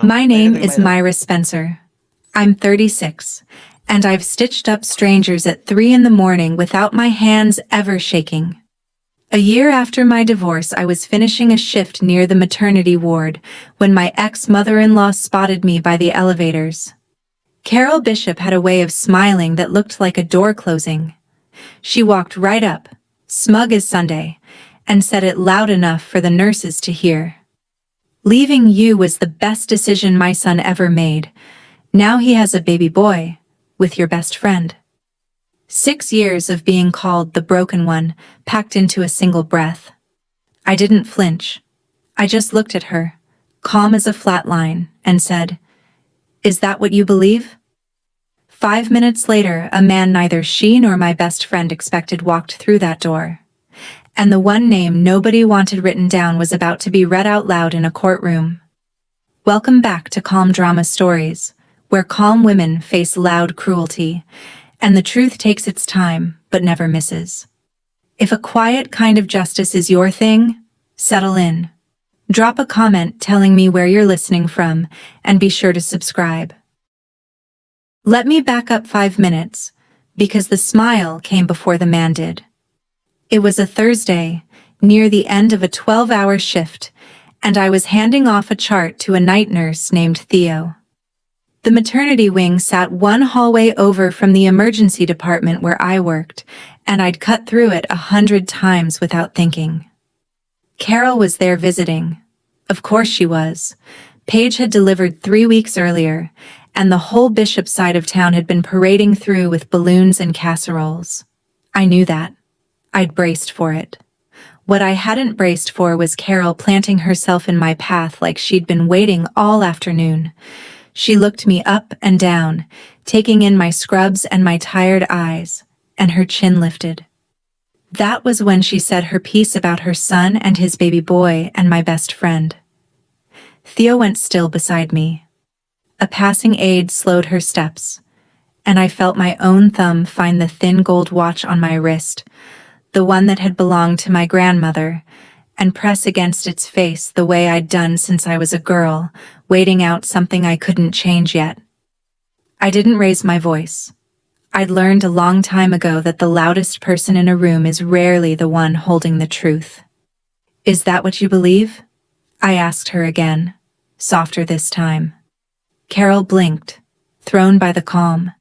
My name is Myra Spencer. I'm 36, and I've stitched up strangers at 3 in the morning without my hands ever shaking. A year after my divorce, I was finishing a shift near the maternity ward when my ex-mother-in-law spotted me by the elevators. Carol Bishop had a way of smiling that looked like a door closing. She walked right up, smug as Sunday, and said it loud enough for the nurses to hear. "Leaving you was the best decision my son ever made. Now he has a baby boy, with your best friend." 6 years of being called the broken one, packed into a single breath. I didn't flinch. I just looked at her, calm as a flat line, and said, "Is that what you believe?" 5 minutes later, a man neither she nor my best friend expected walked through that door. And the one name nobody wanted written down was about to be read out loud in a courtroom. Welcome back to Calm Drama Stories, where calm women face loud cruelty, and the truth takes its time, but never misses. If a quiet kind of justice is your thing, settle in. Drop a comment telling me where you're listening from, and be sure to subscribe. Let me back up 5 minutes, because the smile came before the man did. It was a Thursday, near the end of a 12-hour shift, and I was handing off a chart to a night nurse named Theo. The maternity wing sat one hallway over from the emergency department where I worked, and I'd cut through it 100 times without thinking. Carol was there visiting. Of course she was. Paige had delivered 3 weeks earlier, and the whole Bishop side of town had been parading through with balloons and casseroles. I knew that. I'd braced for it. What I hadn't braced for was Carol planting herself in my path like she'd been waiting all afternoon. She looked me up and down, taking in my scrubs and my tired eyes, and her chin lifted. That was when she said her piece about her son and his baby boy and my best friend. Theo went still beside me. A passing aide slowed her steps, and I felt my own thumb find the thin gold watch on my wrist, the one that had belonged to my grandmother, and press against its face the way I'd done since I was a girl, waiting out something I couldn't change yet. I didn't raise my voice. I'd learned a long time ago that the loudest person in a room is rarely the one holding the truth. "Is that what you believe?" I asked her again, softer this time. Carol blinked, thrown by the calm.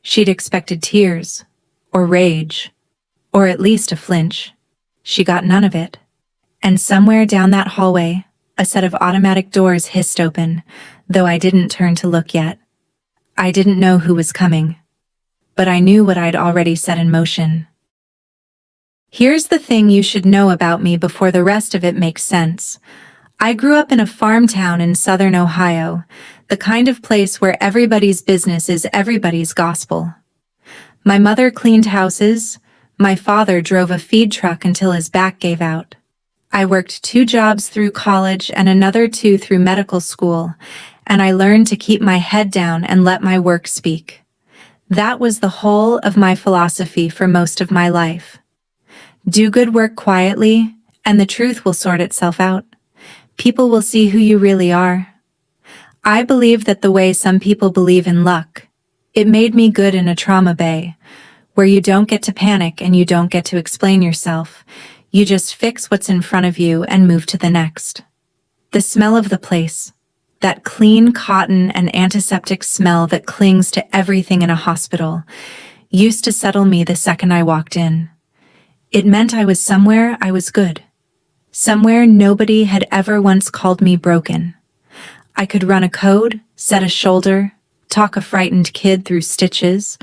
She'd expected tears, or rage, or at least a flinch. She got none of it. And somewhere down that hallway, a set of automatic doors hissed open, though I didn't turn to look yet. I didn't know who was coming, but I knew what I'd already set in motion. Here's the thing you should know about me before the rest of it makes sense. I grew up in a farm town in southern Ohio, the kind of place where everybody's business is everybody's gospel. My mother cleaned houses. My father drove a feed truck until his back gave out. I worked 2 jobs through college and another 2 through medical school, and I learned to keep my head down and let my work speak. That was the whole of my philosophy for most of my life. Do good work quietly, and the truth will sort itself out. People will see who you really are. I believe that the way some people believe in luck. It made me good in a trauma bay, where you don't get to panic and you don't get to explain yourself. You just fix what's in front of you and move to the next. The smell of the place, that clean cotton and antiseptic smell that clings to everything in a hospital, used to settle me the second I walked in. It meant I was somewhere I was good. Somewhere nobody had ever once called me broken. I could run a code, set a shoulder, talk a frightened kid through stitches,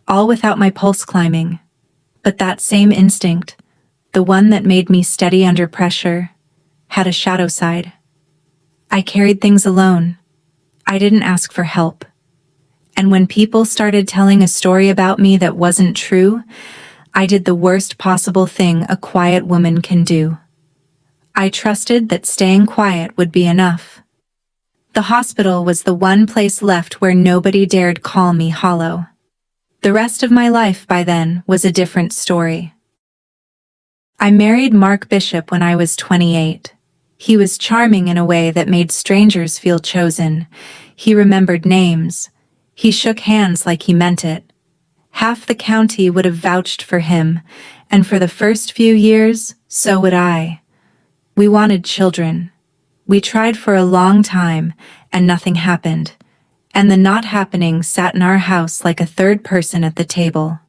all without my pulse climbing. But that same instinct, the one that made me steady under pressure, had a shadow side. I carried things alone. I didn't ask for help. And when people started telling a story about me that wasn't true, I did the worst possible thing a quiet woman can do. I trusted that staying quiet would be enough. The hospital was the one place left where nobody dared call me hollow. The rest of my life by then was a different story. I married Mark Bishop when I was 28. He was charming in a way that made strangers feel chosen. He remembered names. He shook hands like he meant it. Half the county would have vouched for him, and for the first few years, so would I. We wanted children. We tried for a long time, and nothing happened. And the not happening sat in our house like a third person at the table.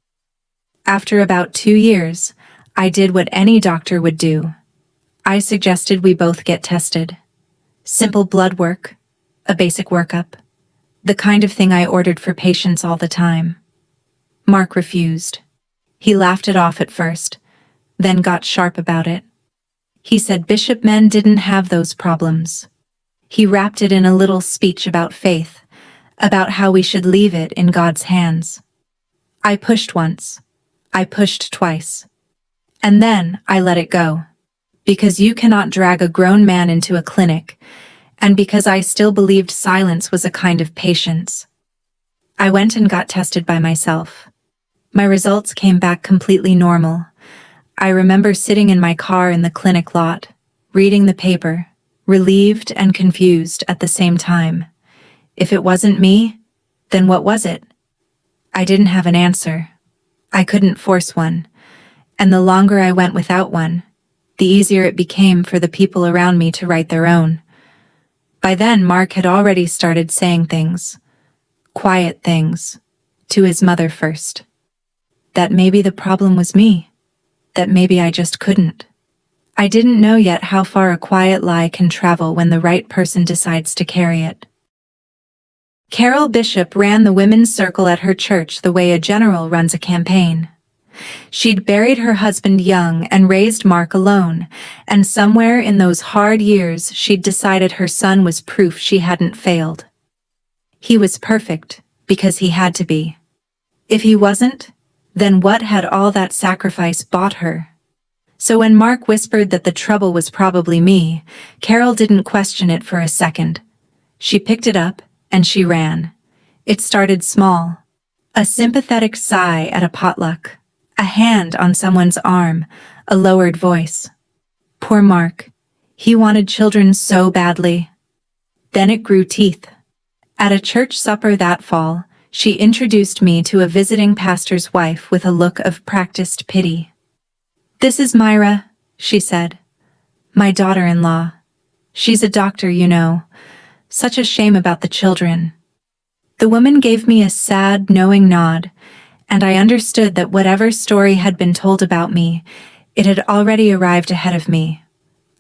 After about 2 years, I did what any doctor would do. I suggested we both get tested. Simple blood work, a basic workup, the kind of thing I ordered for patients all the time. Mark refused. He laughed it off at first, then got sharp about it. He said bishop men didn't have those problems. He wrapped it in a little speech about faith, about how we should leave it in God's hands. I pushed once. I pushed twice. And then I let it go. Because you cannot drag a grown man into a clinic, and because I still believed silence was a kind of patience. I went and got tested by myself. My results came back completely normal. I remember sitting in my car in the clinic lot, reading the paper, relieved and confused at the same time. If it wasn't me, then what was it? I didn't have an answer. I couldn't force one, and the longer I went without one, the easier it became for the people around me to write their own. By then, Mark had already started saying things, quiet things, to his mother first. That maybe the problem was me, that maybe I just couldn't. I didn't know yet how far a quiet lie can travel when the right person decides to carry it. Carol Bishop ran the women's circle at her church the way a general runs a campaign. She'd buried her husband young and raised Mark alone, and somewhere in those hard years she'd decided her son was proof she hadn't failed. He was perfect, because he had to be. If he wasn't, then what had all that sacrifice bought her? So when Mark whispered that the trouble was probably me, Carol didn't question it for a second. She picked it up, and she ran. It started small. A sympathetic sigh at a potluck. A hand on someone's arm, a lowered voice. Poor Mark. He wanted children so badly. Then it grew teeth. At a church supper that fall, she introduced me to a visiting pastor's wife with a look of practiced pity. "This is Myra," she said. "My daughter-in-law. She's a doctor, you know. Such a shame about the children." The woman gave me a sad, knowing nod, and I understood that whatever story had been told about me, it had already arrived ahead of me.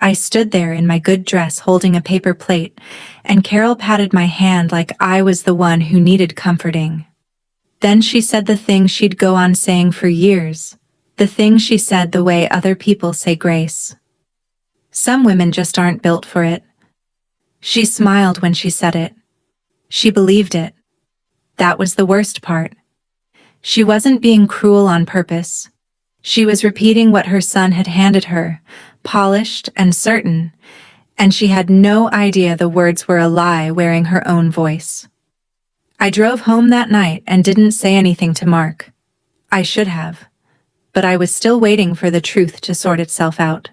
I stood there in my good dress holding a paper plate, and Carol patted my hand like I was the one who needed comforting. Then she said the thing she'd go on saying for years, the thing she said the way other people say grace. Some women just aren't built for it. She smiled when she said it. She believed it. That was the worst part. She wasn't being cruel on purpose. She was repeating what her son had handed her, polished and certain, and she had no idea the words were a lie wearing her own voice. I drove home that night and didn't say anything to Mark. I should have, but I was still waiting for the truth to sort itself out.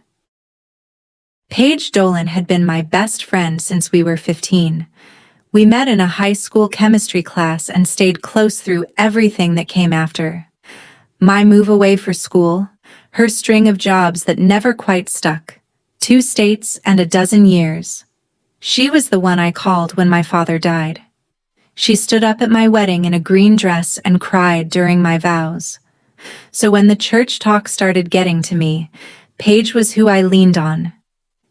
Paige Dolan had been my best friend since we were 15. We met in a high school chemistry class and stayed close through everything that came after. My move away for school, her string of jobs that never quite stuck, 2 states and a dozen years. She was the one I called when my father died. She stood up at my wedding in a green dress and cried during my vows. So when the church talk started getting to me, Paige was who I leaned on.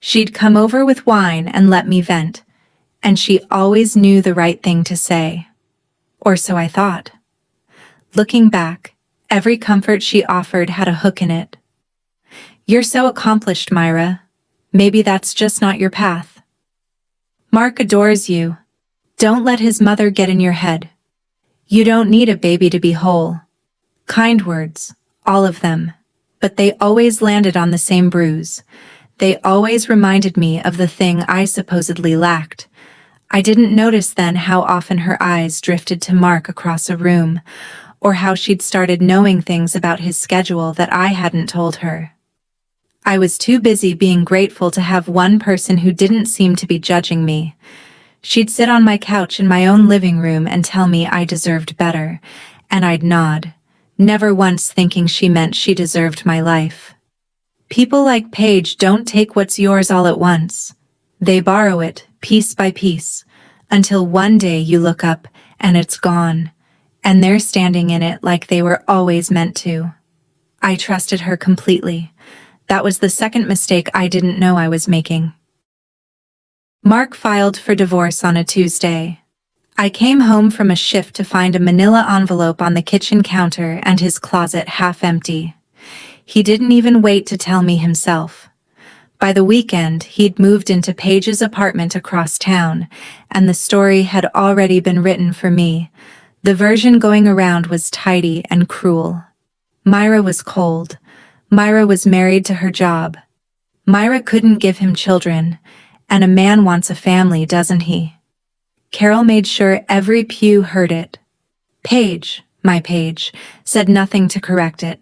She'd come over with wine and let me vent, and she always knew the right thing to say. Or so I thought. Looking back, every comfort she offered had a hook in it. "You're so accomplished, Myra. Maybe that's just not your path. Mark adores you. Don't let his mother get in your head. You don't need a baby to be whole." Kind words, all of them, but they always landed on the same bruise. They always reminded me of the thing I supposedly lacked. I didn't notice then how often her eyes drifted to Mark across a room, or how she'd started knowing things about his schedule that I hadn't told her. I was too busy being grateful to have one person who didn't seem to be judging me. She'd sit on my couch in my own living room and tell me I deserved better, and I'd nod, never once thinking she meant she deserved my life. People like Paige don't take what's yours all at once. They borrow it, piece by piece, until one day you look up and it's gone, and they're standing in it like they were always meant to. I trusted her completely. That was the second mistake I didn't know I was making. Mark filed for divorce on a Tuesday. I came home from a shift to find a manila envelope on the kitchen counter and his closet half empty. He didn't even wait to tell me himself. By the weekend, he'd moved into Paige's apartment across town, and the story had already been written for me. The version going around was tidy and cruel. Myra was cold. Myra was married to her job. Myra couldn't give him children, and a man wants a family, doesn't he? Carol made sure every pew heard it. Paige, my Paige, said nothing to correct it.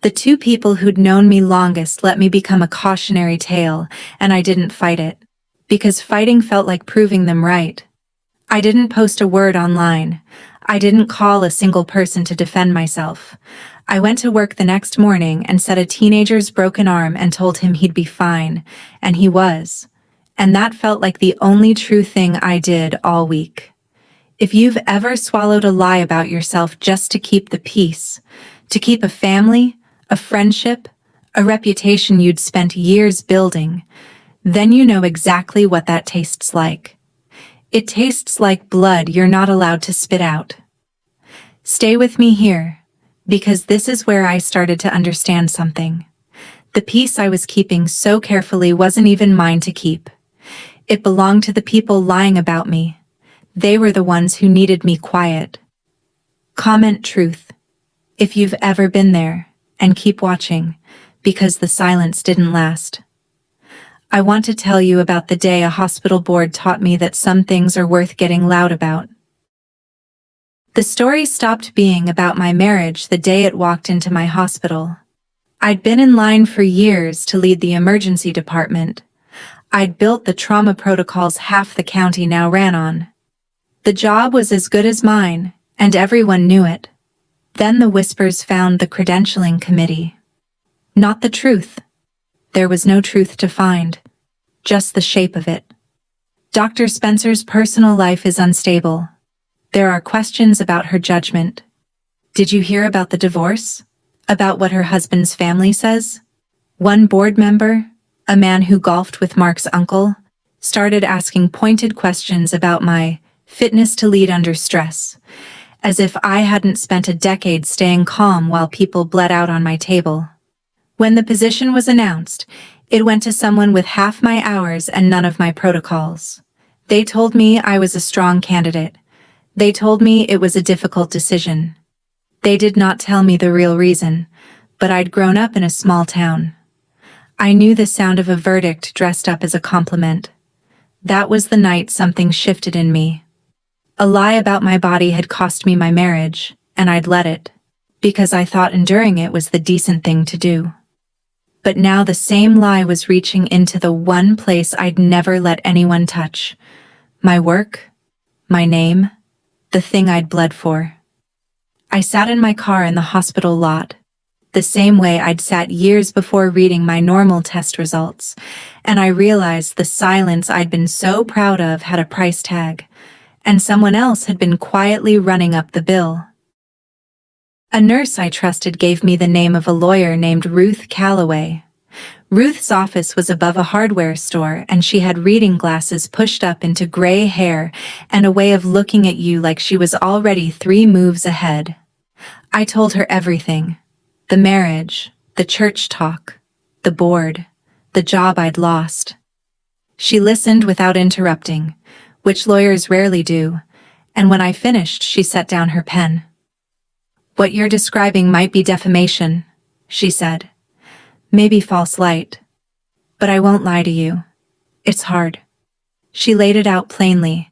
The two people who'd known me longest let me become a cautionary tale, and I didn't fight it, because fighting felt like proving them right. I didn't post a word online. I didn't call a single person to defend myself. I went to work the next morning and set a teenager's broken arm and told him he'd be fine, and he was. And that felt like the only true thing I did all week. If you've ever swallowed a lie about yourself just to keep the peace, to keep a family, a friendship, a reputation you'd spent years building, then you know exactly what that tastes like. It tastes like blood you're not allowed to spit out. Stay with me here, because this is where I started to understand something. The peace I was keeping so carefully wasn't even mine to keep. It belonged to the people lying about me. They were the ones who needed me quiet. Comment truth, if you've ever been there, and keep watching, because the silence didn't last. I want to tell you about the day a hospital board taught me that some things are worth getting loud about. The story stopped being about my marriage the day it walked into my hospital. I'd been in line for years to lead the emergency department. I'd built the trauma protocols half the county now ran on. The job was as good as mine, and everyone knew it. Then the whispers found the credentialing committee. Not the truth. There was no truth to find, just the shape of it. Dr. Spencer's personal life is unstable. There are questions about her judgment. Did you hear about the divorce? About what her husband's family says? One board member, a man who golfed with Mark's uncle, started asking pointed questions about my fitness to lead under stress, as if I hadn't spent a decade staying calm while people bled out on my table. When the position was announced, it went to someone with half my hours and none of my protocols. They told me I was a strong candidate. They told me it was a difficult decision. They did not tell me the real reason, but I'd grown up in a small town. I knew the sound of a verdict dressed up as a compliment. That was the night something shifted in me. A lie about my body had cost me my marriage, and I'd let it, because I thought enduring it was the decent thing to do. But now the same lie was reaching into the one place I'd never let anyone touch. My work, my name, the thing I'd bled for. I sat in my car in the hospital lot, the same way I'd sat years before reading my normal test results, and I realized the silence I'd been so proud of had a price tag, and someone else had been quietly running up the bill. A nurse I trusted gave me the name of a lawyer named Ruth Calloway. Ruth's office was above a hardware store, and she had reading glasses pushed up into gray hair and a way of looking at you like she was already 3 moves ahead. I told her everything. The marriage, the church talk, the board, the job I'd lost. She listened without interrupting, which lawyers rarely do, and when I finished, she set down her pen. "What you're describing might be defamation," she said. "Maybe false light. But I won't lie to you. It's hard." She laid it out plainly.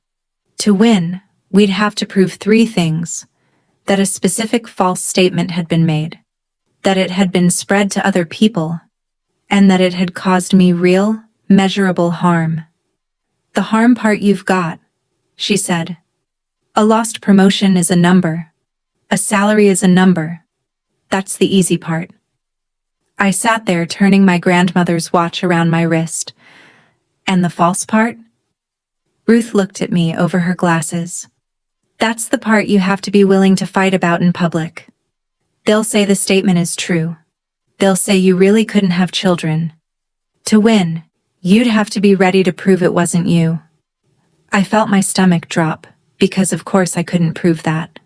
To win, we'd have to prove 3 things: that a specific false statement had been made, that it had been spread to other people, and that it had caused me real, measurable harm. "The harm part you've got," she said. "A lost promotion is a number. A salary is a number. That's the easy part." I sat there turning my grandmother's watch around my wrist. "And the false part?" Ruth looked at me over her glasses. "That's the part you have to be willing to fight about in public. They'll say the statement is true. They'll say you really couldn't have children. To win, you'd have to be ready to prove it wasn't you." I felt my stomach drop, because of course I couldn't prove that.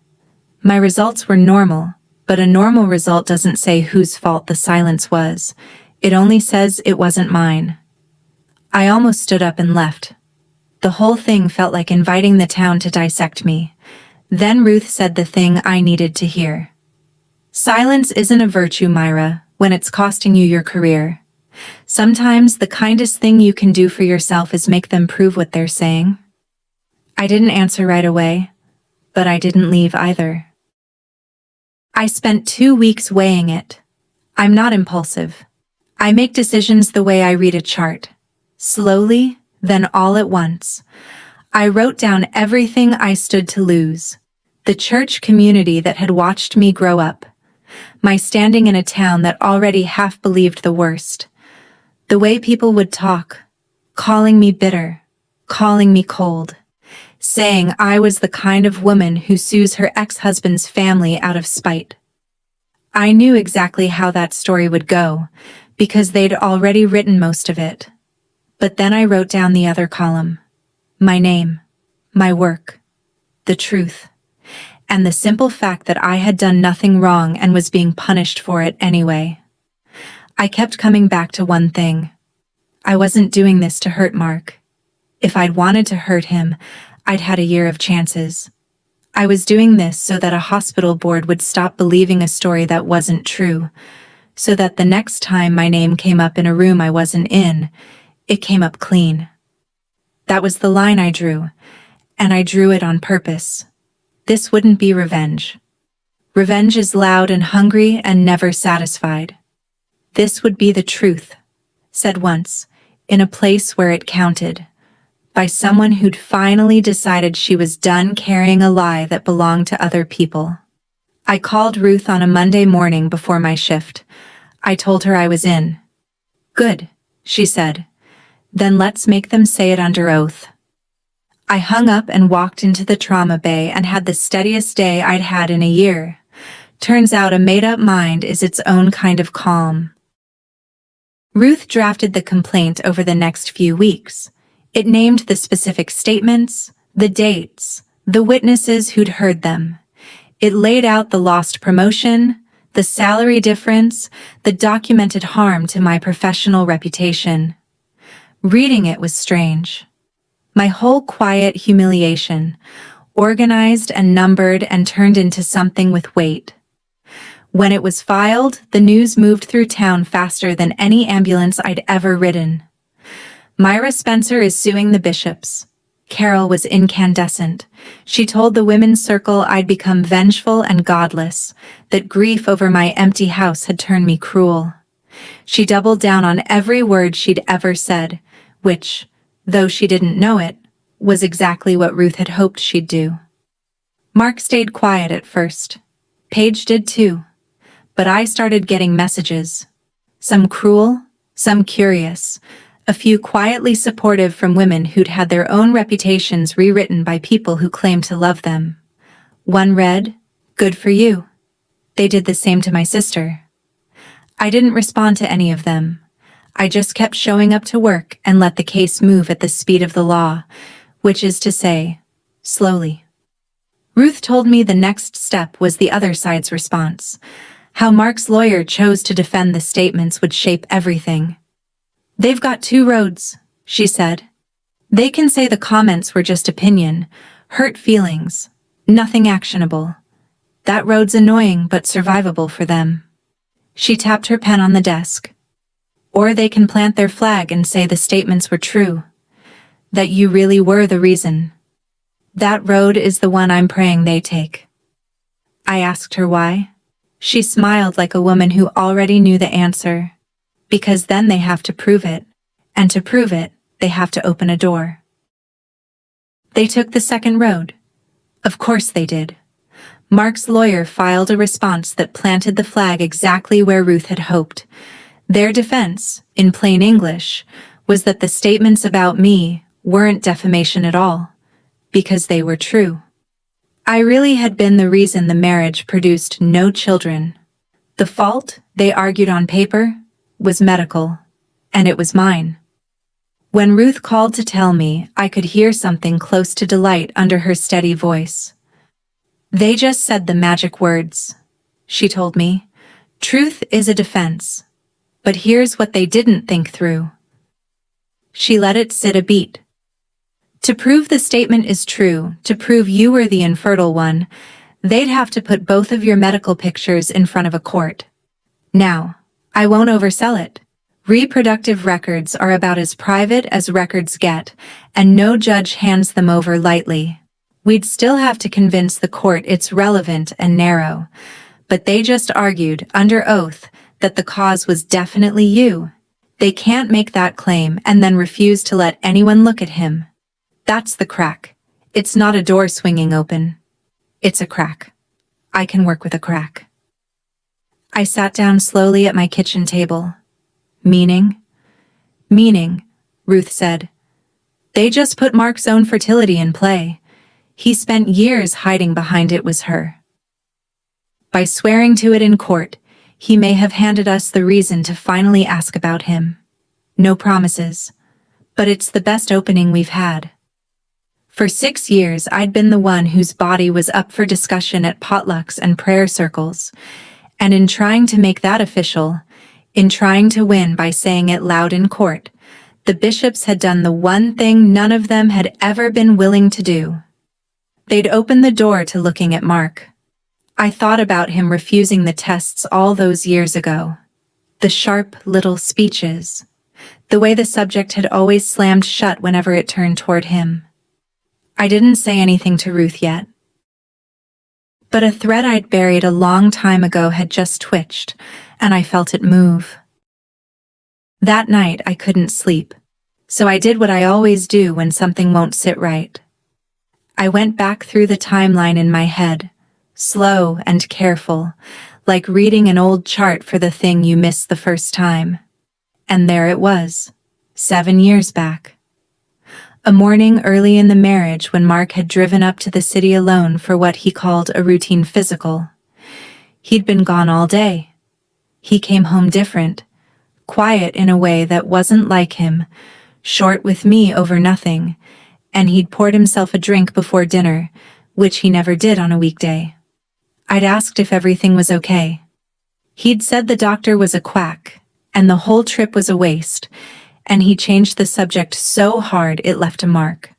My results were normal, but a normal result doesn't say whose fault the silence was. It only says it wasn't mine. I almost stood up and left. The whole thing felt like inviting the town to dissect me. Then Ruth said the thing I needed to hear. "Silence isn't a virtue, Myra, when it's costing you your career. Sometimes the kindest thing you can do for yourself is make them prove what they're saying." I didn't answer right away, but I didn't leave either. I spent 2 weeks weighing it. I'm not impulsive. I make decisions the way I read a chart. Slowly, then all at once. I wrote down everything I stood to lose. The church community that had watched me grow up. My standing in a town that already half believed the worst. The way people would talk, calling me bitter, calling me cold, saying I was the kind of woman who sues her ex-husband's family out of spite. I knew exactly how that story would go, because they'd already written most of it. But then I wrote down the other column. My name, my work, the truth, and the simple fact that I had done nothing wrong and was being punished for it anyway. I kept coming back to one thing. I wasn't doing this to hurt Mark. If I'd wanted to hurt him, I'd had a year of chances. I was doing this so that a hospital board would stop believing a story that wasn't true, so that the next time my name came up in a room I wasn't in, it came up clean. That was the line I drew, and I drew it on purpose. This wouldn't be revenge. Revenge is loud and hungry and never satisfied. This would be the truth, said once, in a place where it counted, by someone who'd finally decided she was done carrying a lie that belonged to other people. I called Ruth on a Monday morning before my shift. I told her I was in. "Good," she said. "Then let's make them say it under oath." I hung up and walked into the trauma bay and had the steadiest day I'd had in a year. Turns out a made-up mind is its own kind of calm. Ruth drafted the complaint over the next few weeks. It named the specific statements, the dates, the witnesses who'd heard them. It laid out the lost promotion, the salary difference, the documented harm to my professional reputation. Reading it was strange. My whole quiet humiliation, organized and numbered and turned into something with weight. When it was filed, the news moved through town faster than any ambulance I'd ever ridden. Myra Spencer is suing the bishops. Carol was incandescent. She told the women's circle I'd become vengeful and godless, that grief over my empty house had turned me cruel. She doubled down on every word she'd ever said, which, though she didn't know it, was exactly what Ruth had hoped she'd do. Mark stayed quiet at first. Paige did too. But I started getting messages. Some cruel, some curious, a few quietly supportive from women who'd had their own reputations rewritten by people who claimed to love them. One read, "Good for you." They did the same to my sister. I didn't respond to any of them. I just kept showing up to work and let the case move at the speed of the law, which is to say, slowly. Ruth told me the next step was the other side's response. How Mark's lawyer chose to defend the statements would shape everything. "They've got two roads," she said. "They can say the comments were just opinion, hurt feelings, nothing actionable. That road's annoying but survivable for them." She tapped her pen on the desk. "Or they can plant their flag and say the statements were true, that you really were the reason. That road is the one I'm praying they take." I asked her why. She smiled like a woman who already knew the answer. because then they have to prove it, and to prove it, they have to open a door. They took the second road. Of course they did. Mark's lawyer filed a response that planted the flag exactly where Ruth had hoped. Their defense, in plain English, was that the statements about me weren't defamation at all, because they were true. I really had been the reason the marriage produced no children. The fault, they argued on paper, was medical, and it was mine. When Ruth called to tell me, I could hear something close to delight under her steady voice. They just said the magic words, she told me. Truth is a defense. But here's what they didn't think through. She let it sit a beat. To prove the statement is true, to prove you were the infertile one, they'd have to put both of your medical pictures in front of a court. Now, I won't oversell it. Reproductive records are about as private as records get, and no judge hands them over lightly. We'd still have to convince the court it's relevant and narrow, but they just argued, under oath, that the cause was definitely you. They can't make that claim and then refuse to let anyone look at him. That's the crack. It's not a door swinging open. It's a crack. I can work with a crack. I sat down slowly at my kitchen table. Meaning? Meaning, Ruth said. They just put Mark's own fertility in play. He spent years hiding behind it was her. By swearing to it in court, he may have handed us the reason to finally ask about him. No promises, but it's the best opening we've had. For 6 years I'd been the one whose body was up for discussion at potlucks and prayer circles, and in trying to make that official, in trying to win by saying it loud in court, the bishops had done the one thing none of them had ever been willing to do. They'd opened the door to looking at Mark. I thought about him refusing the tests all those years ago. The sharp little speeches. The way the subject had always slammed shut whenever it turned toward him. I didn't say anything to Ruth yet. But a thread I'd buried a long time ago had just twitched, and I felt it move. That night I couldn't sleep, so I did what I always do when something won't sit right. I went back through the timeline in my head, slow and careful, like reading an old chart for the thing you missed the first time. And there it was, 7 years back. A morning early in the marriage when Mark had driven up to the city alone for what he called a routine physical. He'd been gone all day. He came home different, quiet in a way that wasn't like him, short with me over nothing, and he'd poured himself a drink before dinner, which he never did on a weekday. I'd asked if everything was okay. He'd said the doctor was a quack, and the whole trip was a waste, and he changed the subject so hard it left a mark.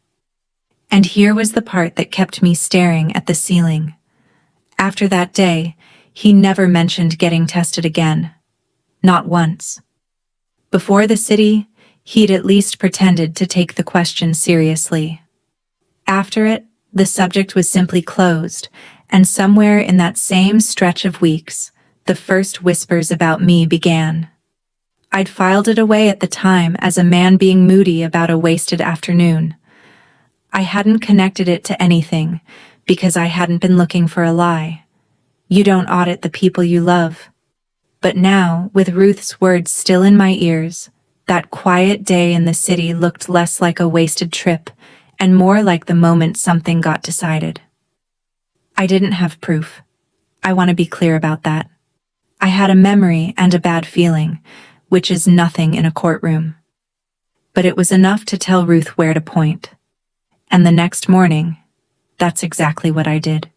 And here was the part that kept me staring at the ceiling. After that day, he never mentioned getting tested again. Not once. Before the city, he'd at least pretended to take the question seriously. After it, the subject was simply closed, and somewhere in that same stretch of weeks, the first whispers about me began. I'd filed it away at the time as a man being moody about a wasted afternoon. I hadn't connected it to anything, because I hadn't been looking for a lie. You don't audit the people you love. But now, with Ruth's words still in my ears, that quiet day in the city looked less like a wasted trip, and more like the moment something got decided. I didn't have proof. I want to be clear about that. I had a memory and a bad feeling, which is nothing in a courtroom. But it was enough to tell Ruth where to point. And the next morning, that's exactly what I did.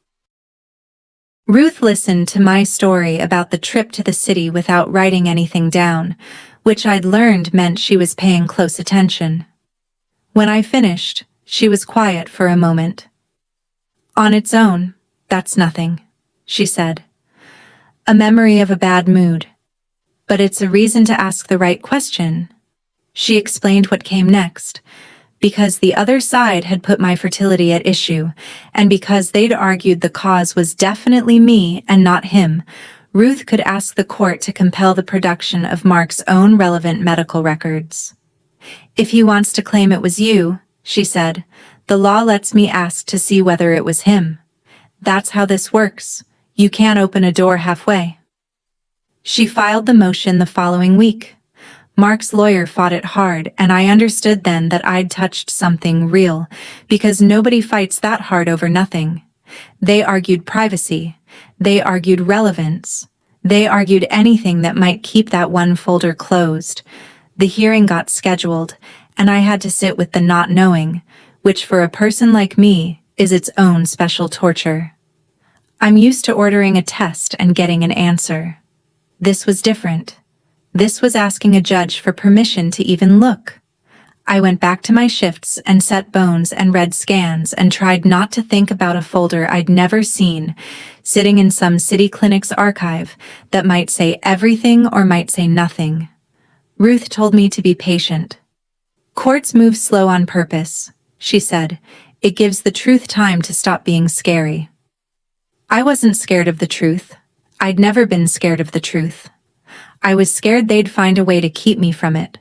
Ruth listened to my story about the trip to the city without writing anything down, which I'd learned meant she was paying close attention. When I finished, she was quiet for a moment. On its own, that's nothing, she said. A memory of a bad mood. But it's a reason to ask the right question. She explained what came next. Because the other side had put my fertility at issue, and because they'd argued the cause was definitely me and not him, Ruth could ask the court to compel the production of Mark's own relevant medical records. "If he wants to claim it was you," she said, "the law lets me ask to see whether it was him. That's how this works. You can't open a door halfway." She filed the motion the following week. Mark's lawyer fought it hard, and I understood then that I'd touched something real, because nobody fights that hard over nothing. They argued privacy. They argued relevance. They argued anything that might keep that one folder closed. The hearing got scheduled, and I had to sit with the not knowing, which for a person like me is its own special torture. I'm used to ordering a test and getting an answer. This was different. This was asking a judge for permission to even look. I went back to my shifts and set bones and read scans and tried not to think about a folder I'd never seen, sitting in some city clinic's archive that might say everything or might say nothing. Ruth told me to be patient. "Courts move slow on purpose," she said. "It gives the truth time to stop being scary." I wasn't scared of the truth. I'd never been scared of the truth. I was scared they'd find a way to keep me from it.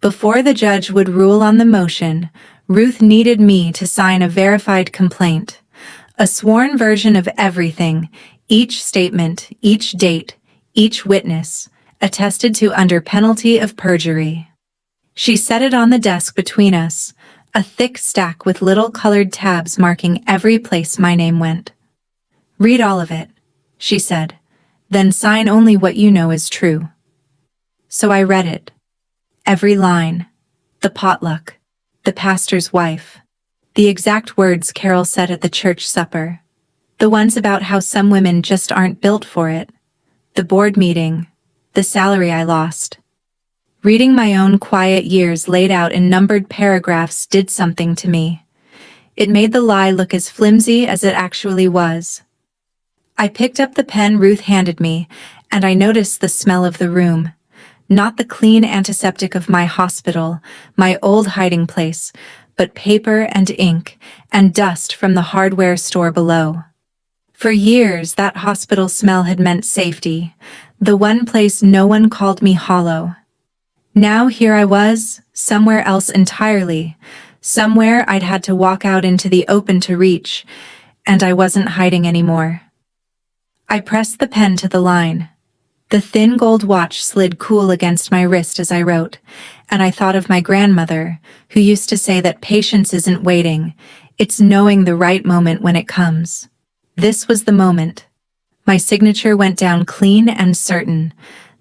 Before the judge would rule on the motion, Ruth needed me to sign a verified complaint, a sworn version of everything, each statement, each date, each witness, attested to under penalty of perjury. She set it on the desk between us, a thick stack with little colored tabs marking every place my name went. "Read all of it," she said. "Then sign only what you know is true." So I read it. Every line. The potluck. The pastor's wife. The exact words Carol said at the church supper. The ones about how some women just aren't built for it. The board meeting. The salary I lost. Reading my own quiet years laid out in numbered paragraphs did something to me. It made the lie look as flimsy as it actually was. I picked up the pen Ruth handed me, and I noticed the smell of the room. Not the clean antiseptic of my hospital, my old hiding place, but paper and ink, and dust from the hardware store below. For years, that hospital smell had meant safety, the one place no one called me hollow. Now here I was, somewhere else entirely, somewhere I'd had to walk out into the open to reach, and I wasn't hiding anymore. I pressed the pen to the line. The thin gold watch slid cool against my wrist as I wrote, and I thought of my grandmother, who used to say that patience isn't waiting, it's knowing the right moment when it comes. This was the moment. My signature went down clean and certain,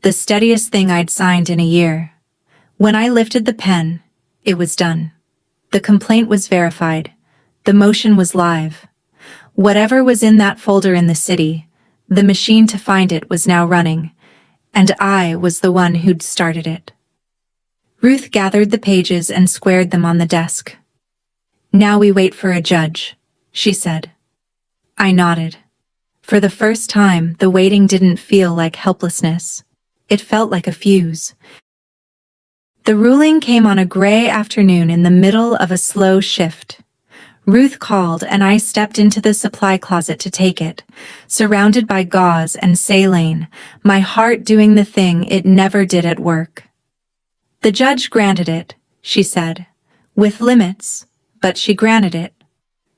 the steadiest thing I'd signed in a year. When I lifted the pen, it was done. The complaint was verified. The motion was live. Whatever was in that folder in the city, the machine to find it was now running, and I was the one who'd started it. Ruth gathered the pages and squared them on the desk. "Now we wait for a judge," she said. I nodded. For the first time, the waiting didn't feel like helplessness. It felt like a fuse. The ruling came on a gray afternoon in the middle of a slow shift. Ruth called and I stepped into the supply closet to take it, surrounded by gauze and saline, my heart doing the thing it never did at work. "The judge granted it," she said, "with limits, but she granted it."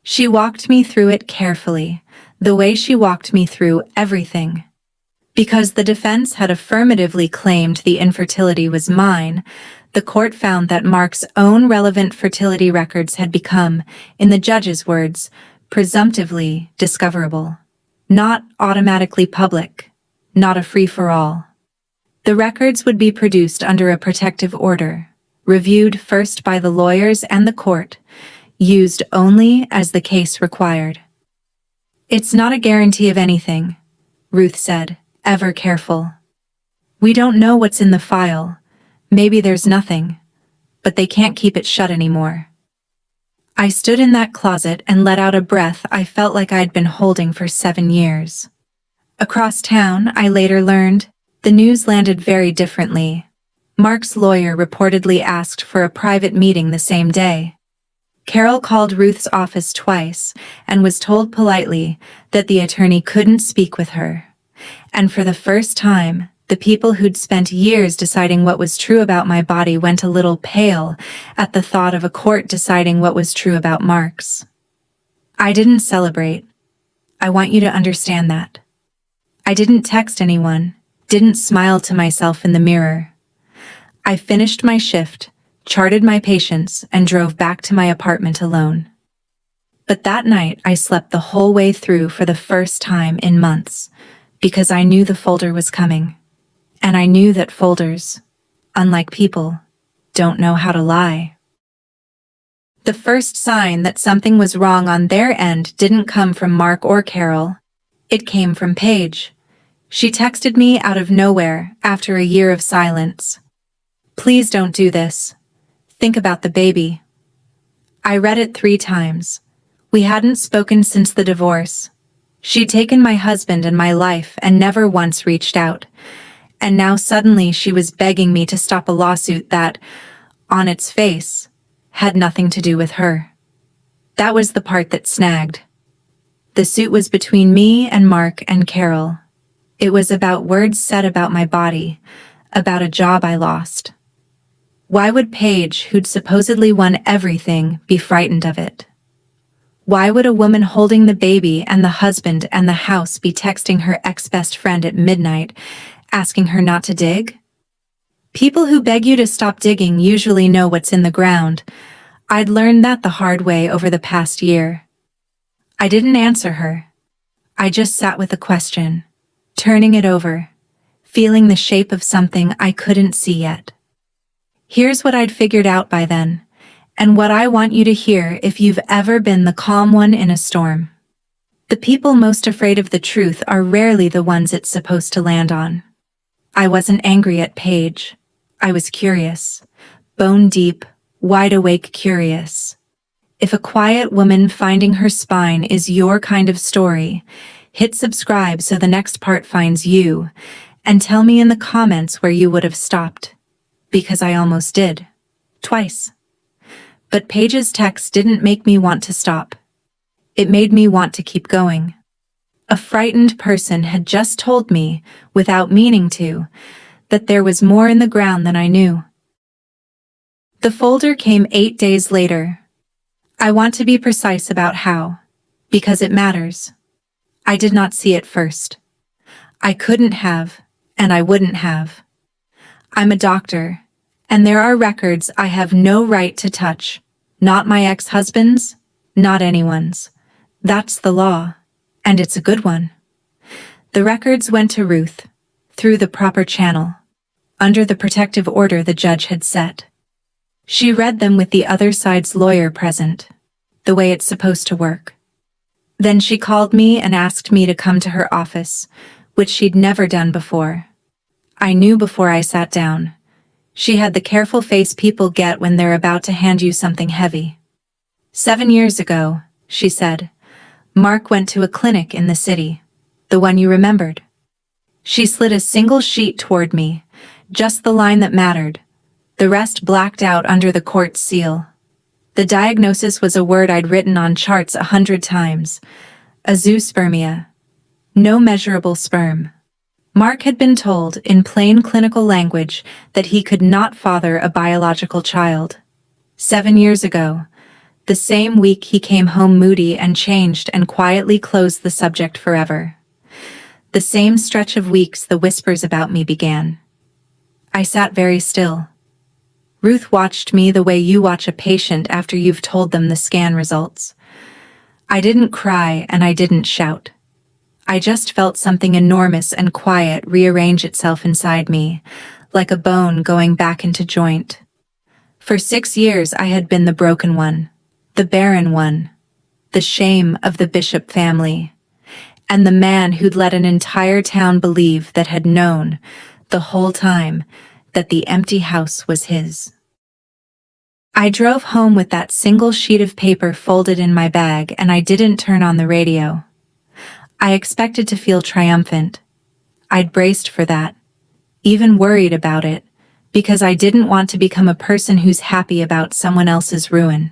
She walked me through it carefully, the way she walked me through everything. Because the defense had affirmatively claimed the infertility was mine, the court found that Mark's own relevant fertility records had become, in the judge's words, presumptively discoverable. Not automatically public, not a free-for-all. The records would be produced under a protective order, reviewed first by the lawyers and the court, used only as the case required. "It's not a guarantee of anything," Ruth said, ever careful. "We don't know what's in the file. Maybe there's nothing, but they can't keep it shut anymore." I stood in that closet and let out a breath I felt like I'd been holding for 7 years. Across town, I later learned, the news landed very differently. Mark's lawyer reportedly asked for a private meeting the same day. Carol called Ruth's office twice and was told politely that the attorney couldn't speak with her. And for the first time, the people who'd spent years deciding what was true about my body went a little pale at the thought of a court deciding what was true about Mark's. I didn't celebrate. I want you to understand that. I didn't text anyone, didn't smile to myself in the mirror. I finished my shift, charted my patients, and drove back to my apartment alone. But that night I slept the whole way through for the first time in months, because I knew the folder was coming. And I knew that folders, unlike people, don't know how to lie. The first sign that something was wrong on their end didn't come from Mark or Carol. It came from Paige. She texted me out of nowhere after a year of silence. "Please don't do this. Think about the baby." I read it 3 times. We hadn't spoken since the divorce. She'd taken my husband and my life and never once reached out. And now suddenly she was begging me to stop a lawsuit that, on its face, had nothing to do with her. That was the part that snagged. The suit was between me and Mark and Carol. It was about words said about my body, about a job I lost. Why would Paige, who'd supposedly won everything, be frightened of it? Why would a woman holding the baby and the husband and the house be texting her ex-best friend at midnight, asking her not to dig? People who beg you to stop digging usually know what's in the ground. I'd learned that the hard way over the past year. I didn't answer her. I just sat with the question, turning it over, feeling the shape of something I couldn't see yet. Here's what I'd figured out by then, and what I want you to hear if you've ever been the calm one in a storm. The people most afraid of the truth are rarely the ones it's supposed to land on. I wasn't angry at Paige. I was curious. Bone deep, wide awake curious. If a quiet woman finding her spine is your kind of story, hit subscribe so the next part finds you, and tell me in the comments where you would have stopped. Because I almost did. Twice. But Paige's text didn't make me want to stop. It made me want to keep going. A frightened person had just told me, without meaning to, that there was more in the ground than I knew. The folder came 8 days later. I want to be precise about how, because it matters. I did not see it first. I couldn't have, and I wouldn't have. I'm a doctor, and there are records I have no right to touch, not my ex-husband's, not anyone's. That's the law, and it's a good one. The records went to Ruth, through the proper channel, under the protective order the judge had set. She read them with the other side's lawyer present, the way it's supposed to work. Then she called me and asked me to come to her office, which she'd never done before. I knew before I sat down. She had the careful face people get when they're about to hand you something heavy. 7 years ago, she said, Mark went to a clinic in the city, the one you remembered. She slid a single sheet toward me, just the line that mattered, the rest blacked out under the court's seal. The diagnosis was a word I'd written on charts 100 times. Azoospermia. No measurable sperm. Mark had been told, in plain clinical language, that he could not father a biological child. 7 years ago, the same week he came home moody and changed and quietly closed the subject forever. The same stretch of weeks the whispers about me began. I sat very still. Ruth watched me the way you watch a patient after you've told them the scan results. I didn't cry and I didn't shout. I just felt something enormous and quiet rearrange itself inside me, like a bone going back into joint. For 6 years I had been the broken one, the barren one, the shame of the Bishop family, and the man who'd let an entire town believe that had known, the whole time, that the empty house was his. I drove home with that single sheet of paper folded in my bag and I didn't turn on the radio. I expected to feel triumphant. I'd braced for that, even worried about it, because I didn't want to become a person who's happy about someone else's ruin.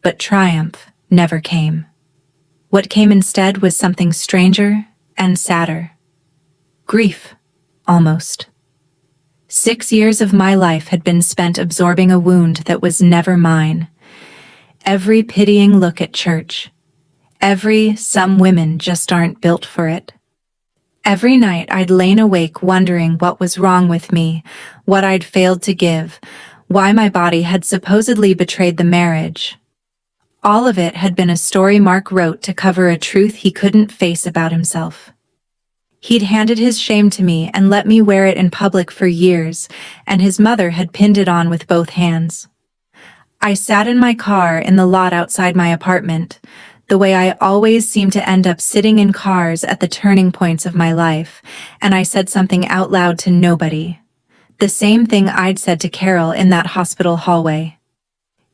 But triumph never came. What came instead was something stranger and sadder. Grief, almost. 6 years of my life had been spent absorbing a wound that was never mine. Every pitying look at church. Every "some women just aren't built for it." Every night I'd lain awake wondering what was wrong with me, what I'd failed to give, why my body had supposedly betrayed the marriage. All of it had been a story Mark wrote to cover a truth he couldn't face about himself. He'd handed his shame to me and let me wear it in public for years, and his mother had pinned it on with both hands. I sat in my car in the lot outside my apartment, the way I always seem to end up sitting in cars at the turning points of my life, and I said something out loud to nobody. The same thing I'd said to Carol in that hospital hallway.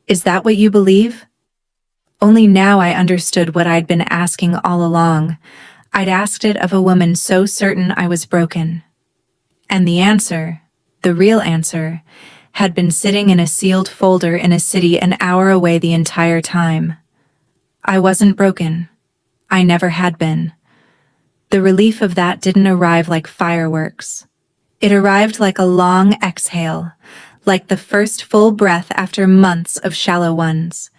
"Is that what you believe?" Only now I understood what I'd been asking all along. I'd asked it of a woman so certain I was broken. And the answer, the real answer, had been sitting in a sealed folder in a city an hour away the entire time. I wasn't broken. I never had been. The relief of that didn't arrive like fireworks. It arrived like a long exhale, like the first full breath after months of shallow ones.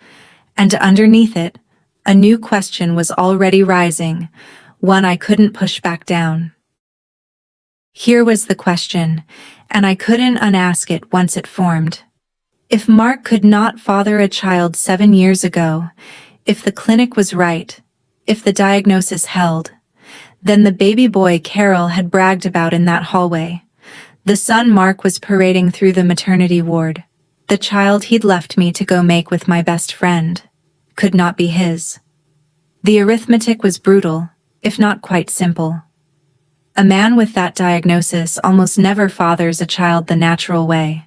And underneath it, a new question was already rising, one I couldn't push back down. Here was the question, and I couldn't unask it once it formed. If Mark could not father a child 7 years ago, if the clinic was right, if the diagnosis held, then the baby boy Carol had bragged about in that hallway, the son Mark was parading through the maternity ward, the child he'd left me to go make with my best friend, could not be his. The arithmetic was brutal, if not quite simple. A man with that diagnosis almost never fathers a child the natural way.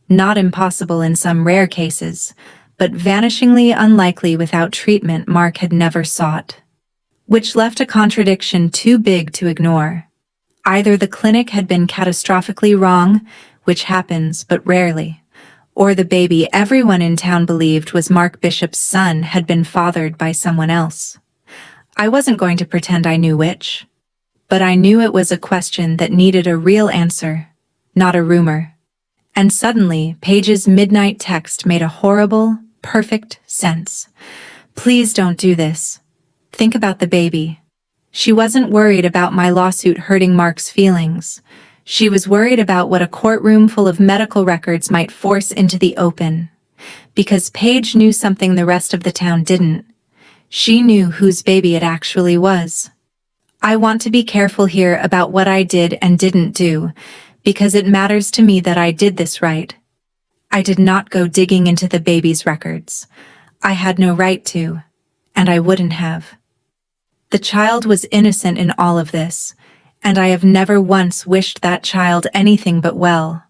Not impossible in some rare cases, but vanishingly unlikely without treatment Mark had never sought. Which left a contradiction too big to ignore. Either the clinic had been catastrophically wrong, which happens but rarely, or the baby everyone in town believed was Mark Bishop's son had been fathered by someone else. I wasn't going to pretend I knew which, but I knew it was a question that needed a real answer, not a rumor. And suddenly, Paige's midnight text made a horrible, perfect sense. "Please don't do this. Think about the baby." She wasn't worried about my lawsuit hurting Mark's feelings. She was worried about what a courtroom full of medical records might force into the open. Because Paige knew something the rest of the town didn't. She knew whose baby it actually was. I want to be careful here about what I did and didn't do, because it matters to me that I did this right. I did not go digging into the baby's records. I had no right to, and I wouldn't have. The child was innocent in all of this, and I have never once wished that child anything but well.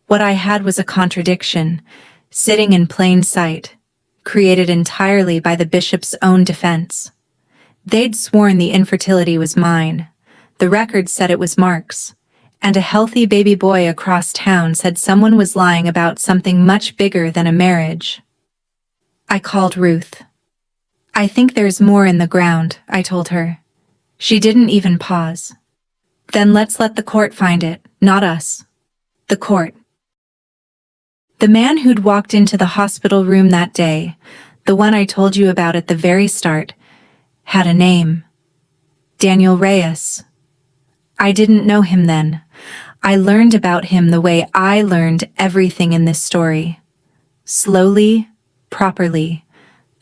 What I had was a contradiction, sitting in plain sight, created entirely by the bishop's own defense. They'd sworn the infertility was mine. The records said it was Mark's. And a healthy baby boy across town said someone was lying about something much bigger than a marriage. I called Ruth. "I think there's more in the ground," I told her. She didn't even pause. "Then let's let the court find it, not us." The court. The man who'd walked into the hospital room that day, the one I told you about at the very start, had a name. Daniel Reyes. I didn't know him then. I learned about him the way I learned everything in this story. Slowly, properly,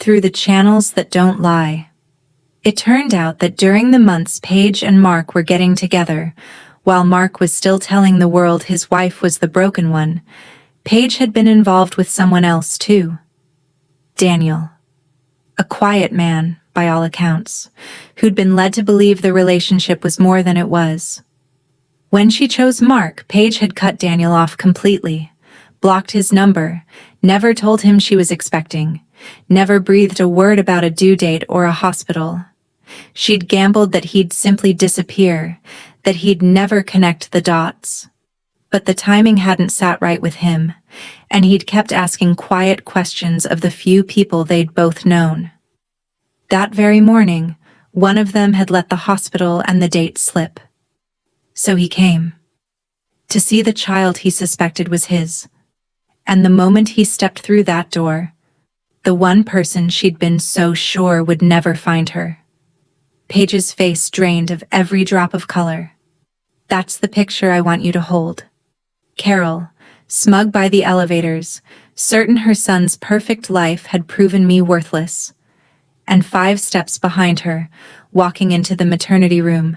through the channels that don't lie. It turned out that during the months Paige and Mark were getting together, while Mark was still telling the world his wife was the broken one, Paige had been involved with someone else too. Daniel. A quiet man, by all accounts, who'd been led to believe the relationship was more than it was. When she chose Mark, Paige had cut Daniel off completely, blocked his number, never told him she was expecting, never breathed a word about a due date or a hospital. She'd gambled that he'd simply disappear, that he'd never connect the dots. But the timing hadn't sat right with him, and he'd kept asking quiet questions of the few people they'd both known. That very morning, one of them had let the hospital and the date slip. So he came. To see the child he suspected was his. And the moment he stepped through that door, the one person she'd been so sure would never find her. Paige's face drained of every drop of color. That's the picture I want you to hold. Carol, smug by the elevators, certain her son's perfect life had proven me worthless. And 5 steps behind her, walking into the maternity room,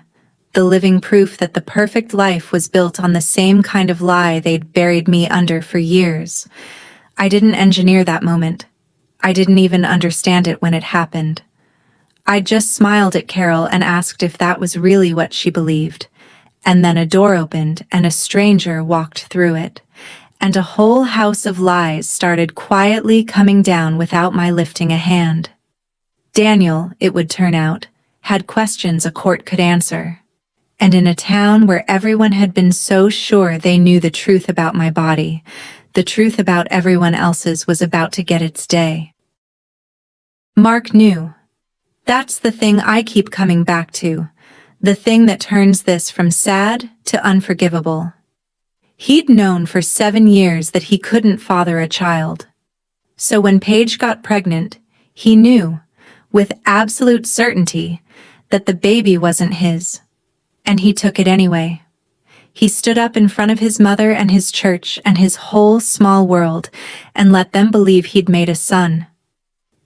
the living proof that the perfect life was built on the same kind of lie they'd buried me under for years. I didn't engineer that moment. I didn't even understand it when it happened. I just smiled at Carol and asked if that was really what she believed. And then a door opened and a stranger walked through it. And a whole house of lies started quietly coming down without my lifting a hand. Daniel, it would turn out, had questions a court could answer. And in a town where everyone had been so sure they knew the truth about my body, the truth about everyone else's was about to get its day. Mark knew. That's the thing I keep coming back to, the thing that turns this from sad to unforgivable. He'd known for 7 years that he couldn't father a child. So when Paige got pregnant, he knew, with absolute certainty, that the baby wasn't his. And he took it anyway. He stood up in front of his mother and his church and his whole small world and let them believe he'd made a son.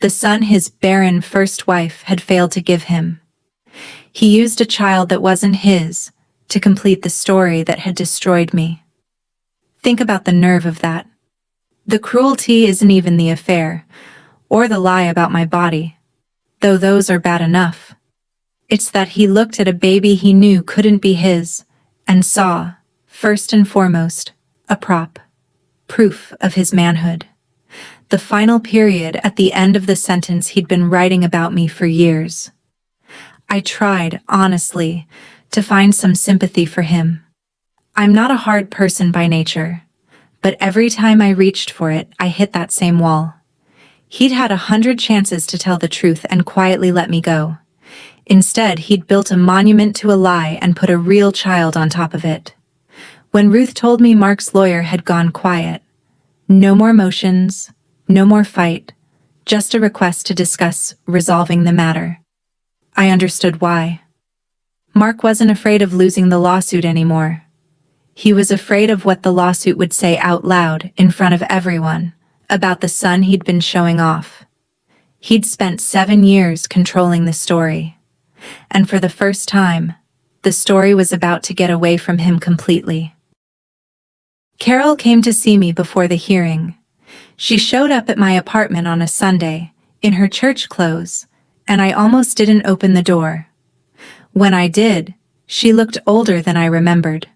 The son his barren first wife had failed to give him. He used a child that wasn't his to complete the story that had destroyed me. Think about the nerve of that. The cruelty isn't even the affair, or the lie about my body, though those are bad enough. It's that he looked at a baby he knew couldn't be his, and saw, first and foremost, a proof of his manhood. The final period at the end of the sentence he'd been writing about me for years. I tried, honestly, to find some sympathy for him. I'm not a hard person by nature, but every time I reached for it, I hit that same wall. He'd had 100 chances to tell the truth and quietly let me go. Instead, he'd built a monument to a lie and put a real child on top of it. When Ruth told me Mark's lawyer had gone quiet, no more motions, no more fight, just a request to discuss resolving the matter. I understood why. Mark wasn't afraid of losing the lawsuit anymore. He was afraid of what the lawsuit would say out loud in front of everyone about the son he'd been showing off. He'd spent 7 years controlling the story. And for the first time, the story was about to get away from him completely. Carol came to see me before the hearing. She showed up at my apartment on a Sunday, in her church clothes, and I almost didn't open the door. When I did, she looked older than I remembered.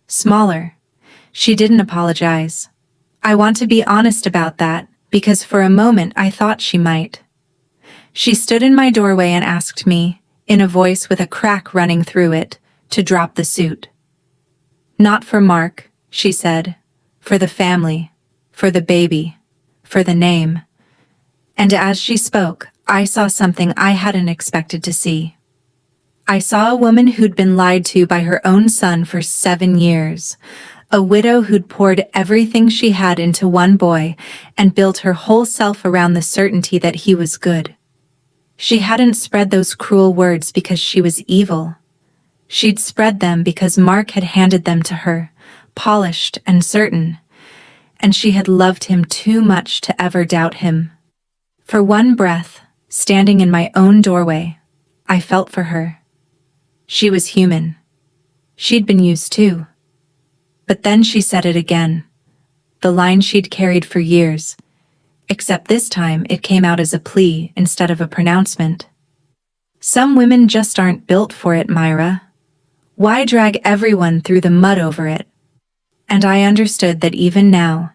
Smaller. She didn't apologize. I want to be honest about that, because for a moment I thought she might. She stood in my doorway and asked me, in a voice with a crack running through it, to drop the suit. Not for Mark, she said. For the family. For the baby. For the name. And as she spoke, I saw something I hadn't expected to see. I saw a woman who'd been lied to by her own son for 7 years. A widow who'd poured everything she had into one boy and built her whole self around the certainty that he was good. She hadn't spread those cruel words because she was evil. She'd spread them because Mark had handed them to her, polished and certain, and she had loved him too much to ever doubt him. For one breath, standing in my own doorway, I felt for her. She was human. She'd been used too. But then she said it again, the line she'd carried for years, except this time it came out as a plea instead of a pronouncement. Some women just aren't built for it, Myra. Why drag everyone through the mud over it? And I understood that even now,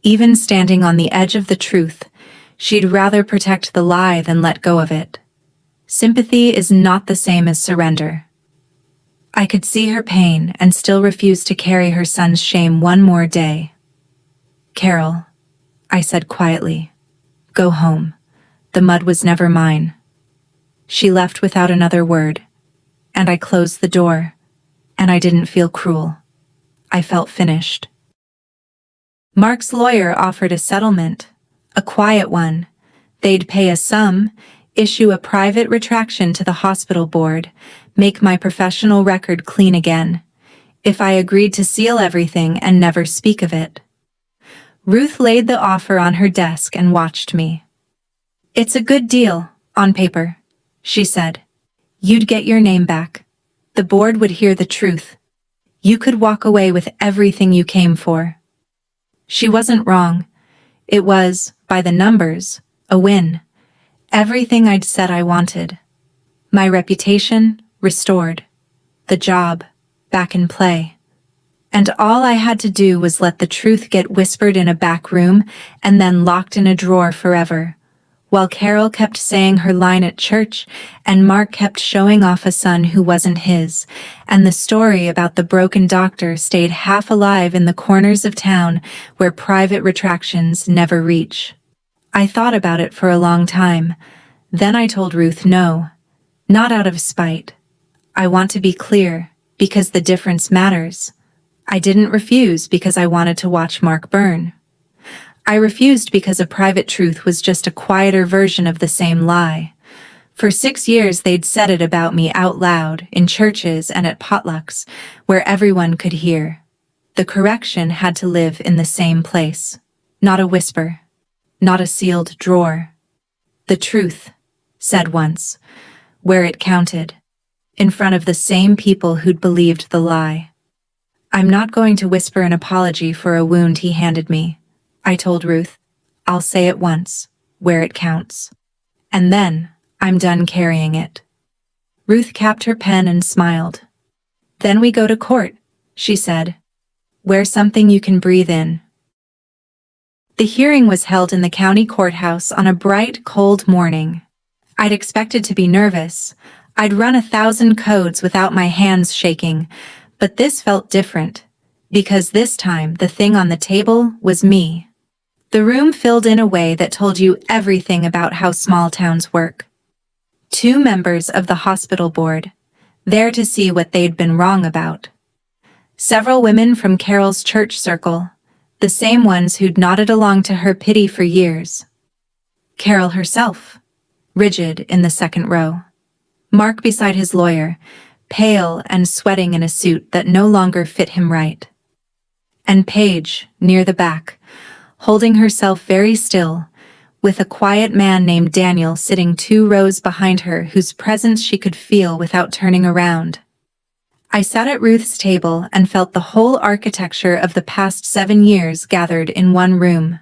even standing on the edge of the truth, she'd rather protect the lie than let go of it. Sympathy is not the same as surrender. I could see her pain and still refuse to carry her son's shame one more day. Carol, I said quietly, go home. The mud was never mine. She left without another word, and I closed the door, and I didn't feel cruel. I felt finished. Mark's lawyer offered a settlement, a quiet one. They'd pay a sum, issue a private retraction to the hospital board, make my professional record clean again, if I agreed to seal everything and never speak of it. Ruth laid the offer on her desk and watched me. "It's a good deal, on paper," she said. "You'd get your name back. The board would hear the truth. You could walk away with everything you came for." She wasn't wrong. It was, by the numbers, a win. Everything I'd said I wanted. My reputation, restored. The job, back in play. And all I had to do was let the truth get whispered in a back room and then locked in a drawer forever, while Carol kept saying her line at church and Mark kept showing off a son who wasn't his, and the story about the broken doctor stayed half alive in the corners of town where private retractions never reach. I thought about it for a long time. Then I told Ruth no, not out of spite. I want to be clear, because the difference matters. I didn't refuse because I wanted to watch Mark burn. I refused because a private truth was just a quieter version of the same lie. For 6 years they'd said it about me out loud, in churches and at potlucks, where everyone could hear. The correction had to live in the same place. Not a whisper. Not a sealed drawer. The truth, said once, where it counted, in front of the same people who'd believed the lie. "I'm not going to whisper an apology for a wound he handed me," I told Ruth. "I'll say it once, where it counts. And then, I'm done carrying it." Ruth capped her pen and smiled. "Then we go to court," she said. "Wear something you can breathe in." The hearing was held in the county courthouse on a bright, cold morning. I'd expected to be nervous. I'd run 1,000 codes without my hands shaking, but this felt different, because this time the thing on the table was me. The room filled in a way that told you everything about how small towns work. 2 members of the hospital board, there to see what they'd been wrong about. Several women from Carol's church circle, the same ones who'd nodded along to her pity for years. Carol herself, rigid in the second row. Mark beside his lawyer, pale and sweating in a suit that no longer fit him right. And Paige, near the back, holding herself very still, with a quiet man named Daniel sitting 2 rows behind her whose presence she could feel without turning around. I sat at Ruth's table and felt the whole architecture of the past 7 years gathered in one room.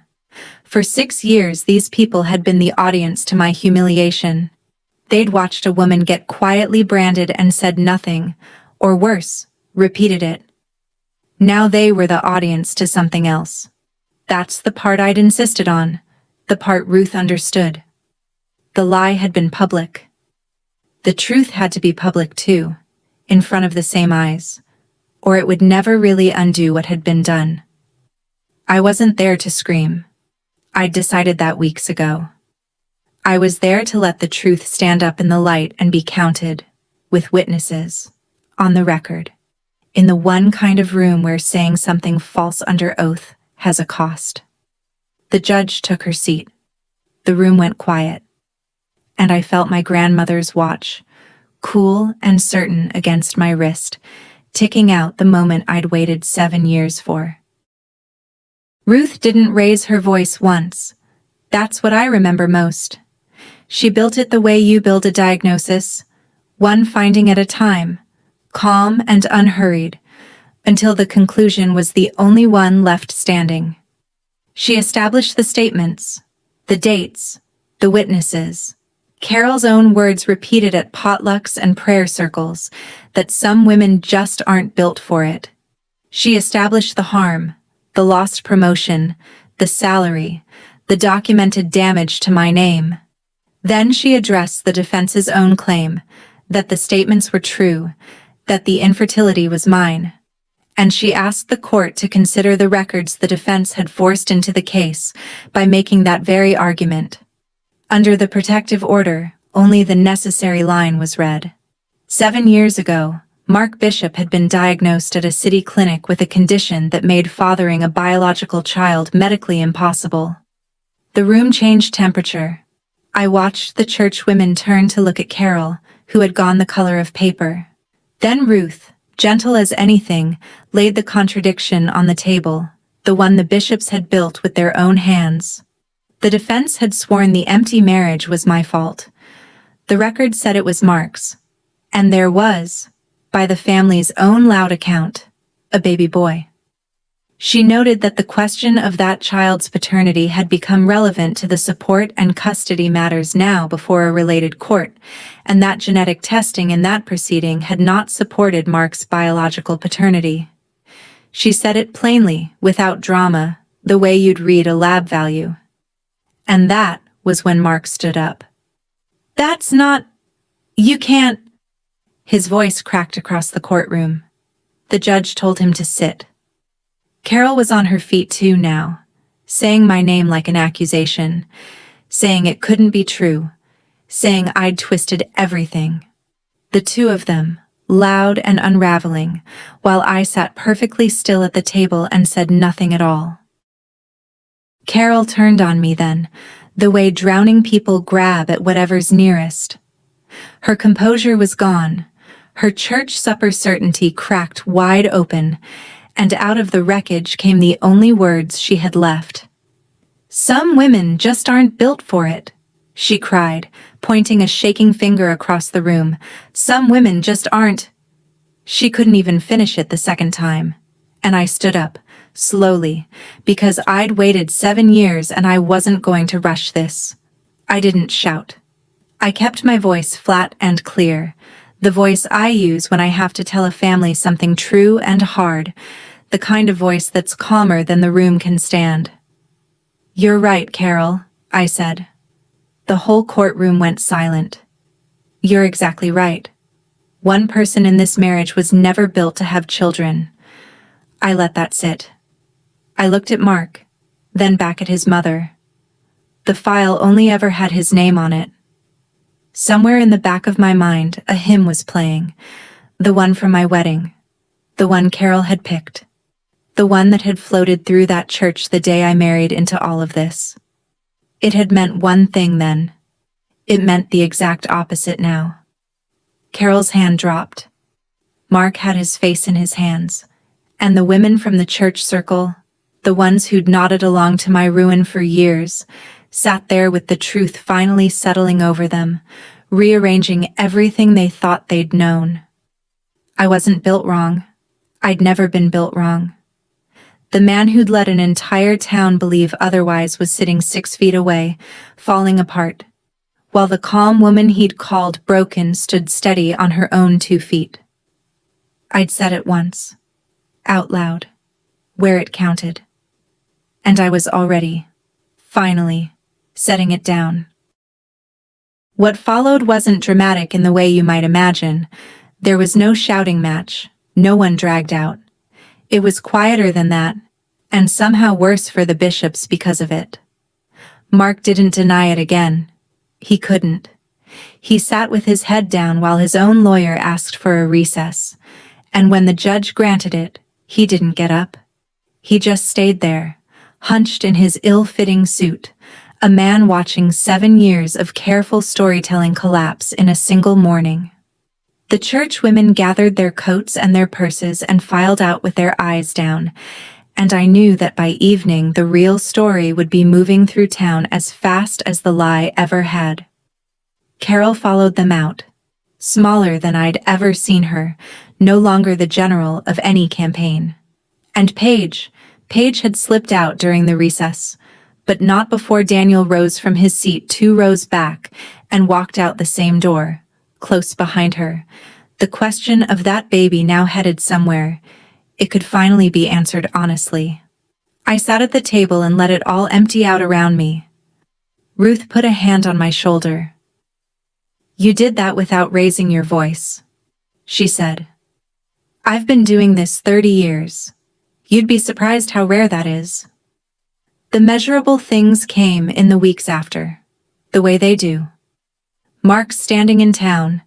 For 6 years these people had been the audience to my humiliation. They'd watched a woman get quietly branded and said nothing, or worse, repeated it. Now they were the audience to something else. That's the part I'd insisted on, the part Ruth understood. The lie had been public. The truth had to be public too, in front of the same eyes, or it would never really undo what had been done. I wasn't there to scream. I'd decided that weeks ago. I was there to let the truth stand up in the light and be counted, with witnesses, on the record, in the one kind of room where saying something false under oath has a cost. The judge took her seat. The room went quiet. And I felt my grandmother's watch, cool and certain against my wrist, ticking out the moment I'd waited 7 years for. Ruth didn't raise her voice once. That's what I remember most. She built it the way you build a diagnosis, one finding at a time, calm and unhurried, until the conclusion was the only one left standing. She established the statements, the dates, the witnesses. Carol's own words repeated at potlucks and prayer circles, that some women just aren't built for it. She established the harm, the lost promotion, the salary, the documented damage to my name. Then she addressed the defense's own claim, that the statements were true, that the infertility was mine. And she asked the court to consider the records the defense had forced into the case by making that very argument. Under the protective order, only the necessary line was read. 7 years ago, Mark Bishop had been diagnosed at a city clinic with a condition that made fathering a biological child medically impossible. The room changed temperature. I watched the church women turn to look at Carol, who had gone the color of paper. Then Ruth, gentle as anything, laid the contradiction on the table, the one the bishops had built with their own hands. The defense had sworn the empty marriage was my fault. The record said it was Mark's. And there was, by the family's own loud account, a baby boy. She noted that the question of that child's paternity had become relevant to the support and custody matters now before a related court, and that genetic testing in that proceeding had not supported Mark's biological paternity. She said it plainly, without drama, the way you'd read a lab value. And that was when Mark stood up. "That's not... You can't..." His voice cracked across the courtroom. The judge told him to sit. Carol was on her feet too now, saying my name like an accusation, saying it couldn't be true, saying I'd twisted everything. The two of them, loud and unraveling, while I sat perfectly still at the table and said nothing at all. Carol turned on me then, the way drowning people grab at whatever's nearest. Her composure was gone, her church supper certainty cracked wide open, and out of the wreckage came the only words she had left. "Some women just aren't built for it," she cried, pointing a shaking finger across the room. "Some women just aren't..." She couldn't even finish it the second time, and I stood up, slowly, because I'd waited 7 years and I wasn't going to rush this. I didn't shout. I kept my voice flat and clear, the voice I use when I have to tell a family something true and hard, the kind of voice that's calmer than the room can stand. "You're right, Carol," I said. The whole courtroom went silent. "You're exactly right. One person in this marriage was never built to have children." I let that sit. I looked at Mark, then back at his mother. The file only ever had his name on it. Somewhere in the back of my mind, a hymn was playing, the one from my wedding, the one Carol had picked, the one that had floated through that church the day I married into all of this. It had meant one thing then. It meant the exact opposite now. Carol's hand dropped. Mark had his face in his hands, and the women from the church circle, the ones who'd nodded along to my ruin for years, sat there with the truth finally settling over them, rearranging everything they thought they'd known. I wasn't built wrong. I'd never been built wrong. The man who'd let an entire town believe otherwise was sitting 6 feet away, falling apart, while the calm woman he'd called broken stood steady on her own 2 feet. I'd said it once, out loud, where it counted. And I was already, finally, setting it down. What followed wasn't dramatic in the way you might imagine. There was no shouting match, no one dragged out. It was quieter than that, and somehow worse for the bishops because of it. Mark didn't deny it again. He couldn't. He sat with his head down while his own lawyer asked for a recess, and when the judge granted it, he didn't get up. He just stayed there, hunched in his ill-fitting suit, a man watching 7 years of careful storytelling collapse in a single morning. The church women gathered their coats and their purses and filed out with their eyes down, and I knew that by evening the real story would be moving through town as fast as the lie ever had. Carol followed them out, smaller than I'd ever seen her, no longer the general of any campaign. And Paige had slipped out during the recess, but not before Daniel rose from his seat 2 rows back and walked out the same door, close behind her. The question of that baby now headed somewhere. It could finally be answered honestly. I sat at the table and let it all empty out around me. Ruth put a hand on my shoulder. "You did that without raising your voice," she said. "I've been doing this 30 years. You'd be surprised how rare that is." The measurable things came in the weeks after, the way they do. Mark standing in town,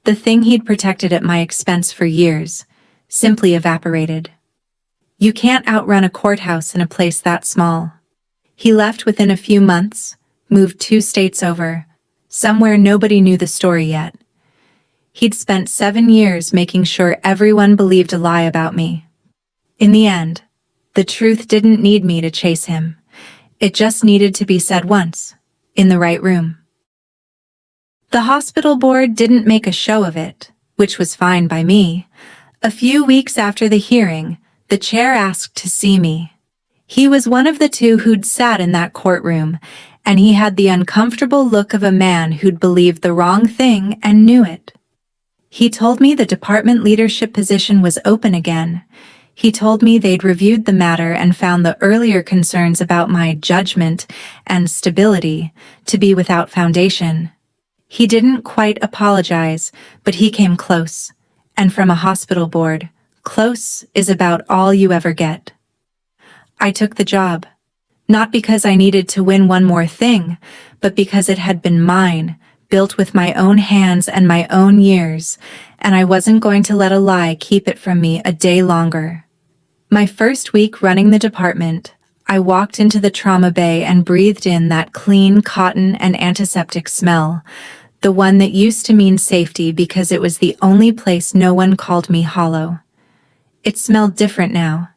The thing he'd protected at my expense for years simply evaporated. You can't outrun a courthouse in a place that small. He left within a few months, moved 2 states over, somewhere nobody knew the story yet. He'd spent 7 years making sure everyone believed a lie about me. In the end, the truth didn't need me to chase him. It just needed to be said once, in the right room. The hospital board didn't make a show of it, which was fine by me. A few weeks after the hearing, the chair asked to see me. He was one of the 2 who'd sat in that courtroom, and he had the uncomfortable look of a man who'd believed the wrong thing and knew it. He told me the department leadership position was open again. He told me they'd reviewed the matter and found the earlier concerns about my judgment and stability to be without foundation. He didn't quite apologize, but he came close. And from a hospital board, close is about all you ever get. I took the job, not because I needed to win one more thing, but because it had been mine, built with my own hands and my own years, and I wasn't going to let a lie keep it from me a day longer. My first week running the department, I walked into the trauma bay and breathed in that clean cotton and antiseptic smell, the one that used to mean safety because it was the only place no one called me hollow. It smelled different now.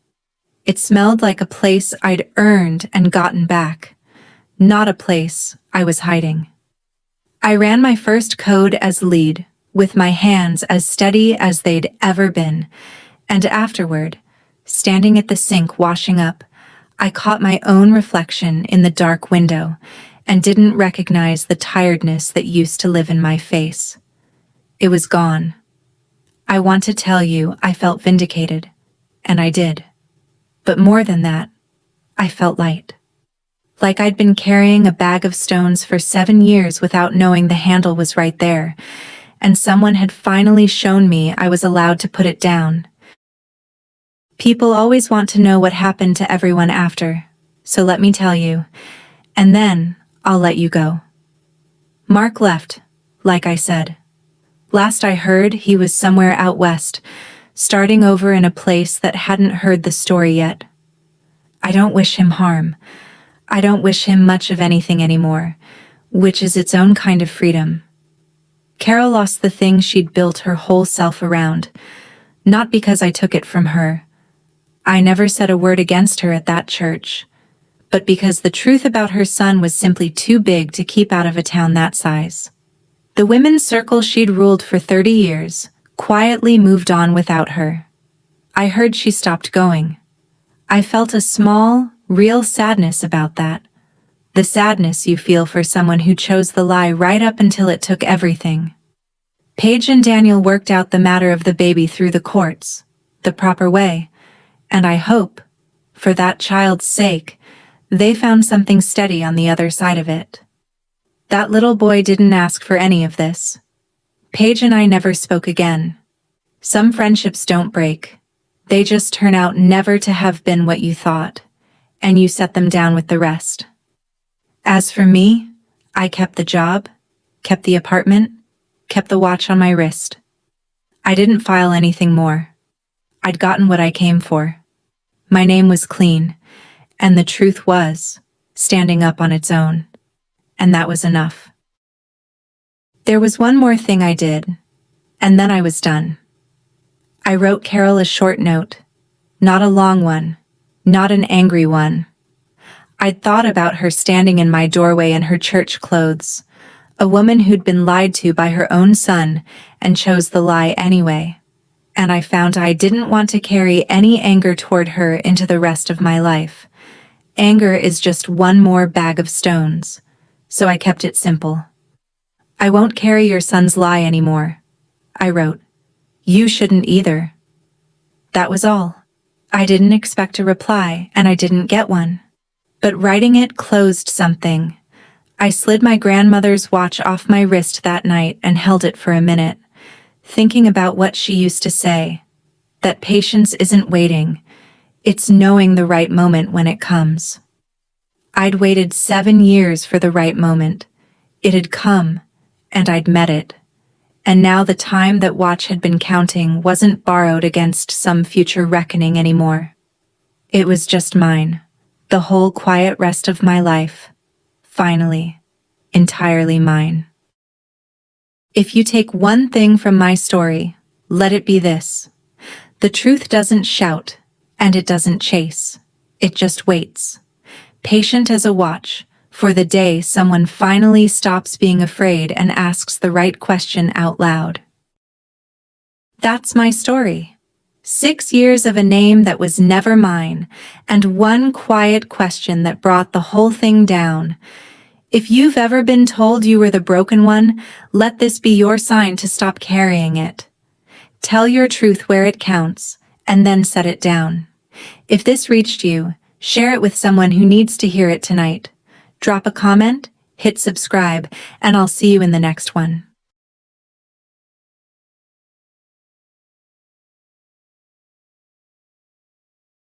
It smelled like a place I'd earned and gotten back, not a place I was hiding. I ran my first code as lead, with my hands as steady as they'd ever been, and afterward, standing at the sink washing up, I caught my own reflection in the dark window and didn't recognize the tiredness that used to live in my face. It was gone. I want to tell you I felt vindicated, and I did. But more than that, I felt light. Like I'd been carrying a bag of stones for 7 years without knowing the handle was right there, and someone had finally shown me I was allowed to put it down. People always want to know what happened to everyone after, so let me tell you, and then I'll let you go. Mark left, like I said. Last I heard, he was somewhere out west, starting over in a place that hadn't heard the story yet. I don't wish him harm. I don't wish him much of anything anymore, which is its own kind of freedom. Carol lost the thing she'd built her whole self around, not because I took it from her. I never said a word against her at that church, but because the truth about her son was simply too big to keep out of a town that size. The women's circle she'd ruled for 30 years quietly moved on without her. I heard she stopped going. I felt a small, real sadness about that. The sadness you feel for someone who chose the lie right up until it took everything. Paige and Daniel worked out the matter of the baby through the courts, the proper way, and I hope, for that child's sake, they found something steady on the other side of it. That little boy didn't ask for any of this. Paige and I never spoke again. Some friendships don't break. They just turn out never to have been what you thought, and you set them down with the rest. As for me, I kept the job, kept the apartment, kept the watch on my wrist. I didn't file anything more. I'd gotten what I came for. My name was clean, and the truth was standing up on its own, and that was enough. There was one more thing I did, and then I was done. I wrote Carol a short note, not a long one, not an angry one. I'd thought about her standing in my doorway in her church clothes, a woman who'd been lied to by her own son and chose the lie anyway. And I found I didn't want to carry any anger toward her into the rest of my life. Anger is just one more bag of stones, so I kept it simple. I won't carry your son's lie anymore, I wrote. You shouldn't either. That was all. I didn't expect a reply, and I didn't get one. But writing it closed something. I slid my grandmother's watch off my wrist that night and held it for a minute, thinking about what she used to say, that patience isn't waiting, it's knowing the right moment when it comes. I'd waited 7 years for the right moment. It had come, and I'd met it. And now the time that Watch had been counting wasn't borrowed against some future reckoning anymore. It was just mine, the whole quiet rest of my life. Finally, entirely mine. If you take one thing from my story, let it be this. The truth doesn't shout, and it doesn't chase. It just waits, patient as a watch, for the day someone finally stops being afraid and asks the right question out loud. That's my story. 6 years of a name that was never mine, and one quiet question that brought the whole thing down. If you've ever been told you were the broken one, let this be your sign to stop carrying it. Tell your truth where it counts, and then set it down. If this reached you, share it with someone who needs to hear it tonight. Drop a comment, hit subscribe, and I'll see you in the next one.